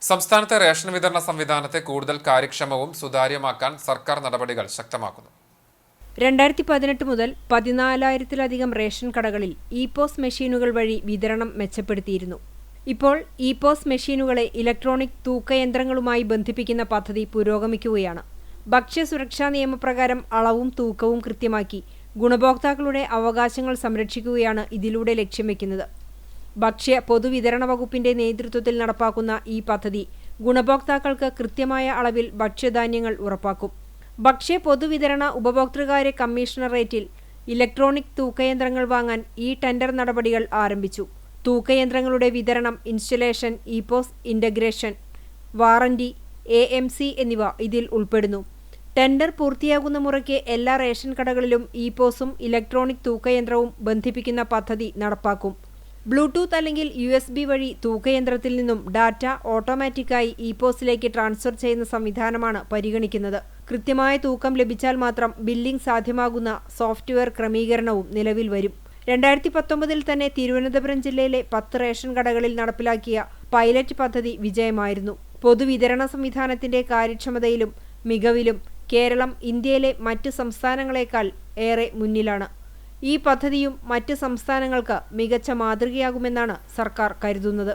സംസ്ഥാനത്തെ റേഷൻ വിതരണ സംവിധാനത്തെ കൂടുതൽ കാര്യക്ഷമവും സുതാര്യമാക്കാൻ സർക്കാർ നടപടികൾ ശക്തമാക്കുന്നു. 2018 മുതൽ 14,000-ലധികം റേഷൻ കടകളിൽ ഇ-പോസ് മെഷീനുകൾ വഴി വിതരണം മെച്ചപ്പെടുത്തിയിരുന്നു. ഇപ്പോൾ ഇ-പോസ് മെഷീനുകളെ ഇലക്ട്രോണിക് തൂക്കയന്ത്രങ്ങളുമായി ബന്ധിപ്പിക്കുന്ന പദ്ധതി പുരോഗമിക്കുകയാണ്. ഭക്ഷ്യസുരക്ഷാ നിയമപ്രകാരം അളവും തൂക്കവും കൃത്യമാക്കി ഗുണഭോക്താക്കളുടെ അവകാശങ്ങൾ സംരക്ഷിക്കുകയാണ് ഇതിലൂടെ ലക്ഷ്യം വെക്കുന്നത്. ഭക്ഷ്യ പൊതുവിതരണ വകുപ്പിന്റെ നേതൃത്വത്തിൽ നടപ്പാക്കുന്ന ഈ പദ്ധതി ഗുണഭോക്താക്കൾക്ക് കൃത്യമായ അളവിൽ ഭക്ഷ്യധാന്യങ്ങൾ ഉറപ്പാക്കും. ഭക്ഷ്യ പൊതുവിതരണ ഉപഭോക്തൃകാര്യ കമ്മീഷണറേറ്റിൽ ഇലക്ട്രോണിക് തൂക്കയന്ത്രങ്ങൾ വാങ്ങാൻ ഈ ടെൻഡർ നടപടികൾ ആരംഭിച്ചു. തൂക്കയന്ത്രങ്ങളുടെ വിതരണം, installation, e-PoS integration, warranty, AMC എന്നിവ ഇതിൽ ഉൾപ്പെടുന്നു. ടെൻഡർ പൂർത്തിയാകുന്ന മുറയ്ക്ക് എല്ലാ റേഷൻ കടകളിലും ഇ-പോസും ഇലക്ട്രോണിക് തൂക്കയന്ത്രവും ബന്ധിപ്പിക്കുന്ന പദ്ധതി നടപ്പാക്കും. ബ്ലൂടൂത്ത് അല്ലെങ്കിൽ USB വഴി തൂക്കയന്ത്രത്തിൽ നിന്നും ഡാറ്റ ഓട്ടോമാറ്റിക്കായി ഇ-പോസിലേക്ക് ട്രാൻസ്ഫർ ചെയ്യുന്ന സംവിധാനമാണ് പരിഗണിക്കുന്നത്. കൃത്യമായ തൂക്കം ലഭിച്ചാൽ മാത്രം ബില്ലിംഗ് സാധ്യമാകുന്ന സോഫ്റ്റ്വെയർ ക്രമീകരണവും നിലവിൽ വരും. 2019 തന്നെ തിരുവനന്തപുരം ജില്ലയിലെ 10 റേഷൻ കടകളിൽ നടപ്പിലാക്കിയ പൈലറ്റ് പദ്ധതി വിജയമായിരുന്നു. പൊതുവിതരണ സംവിധാനത്തിന്റെ കാര്യക്ഷമതയിലും മികവിലും കേരളം ഇന്ത്യയിലെ മറ്റ് സംസ്ഥാനങ്ങളെക്കാൾ ഏറെ മുന്നിലാണ്. ഈ പദ്ധതിയും മറ്റ് സംസ്ഥാനങ്ങൾക്ക് മികച്ച മാതൃകയാകുമെന്നാണ് സർക്കാർ കരുതുന്നത്.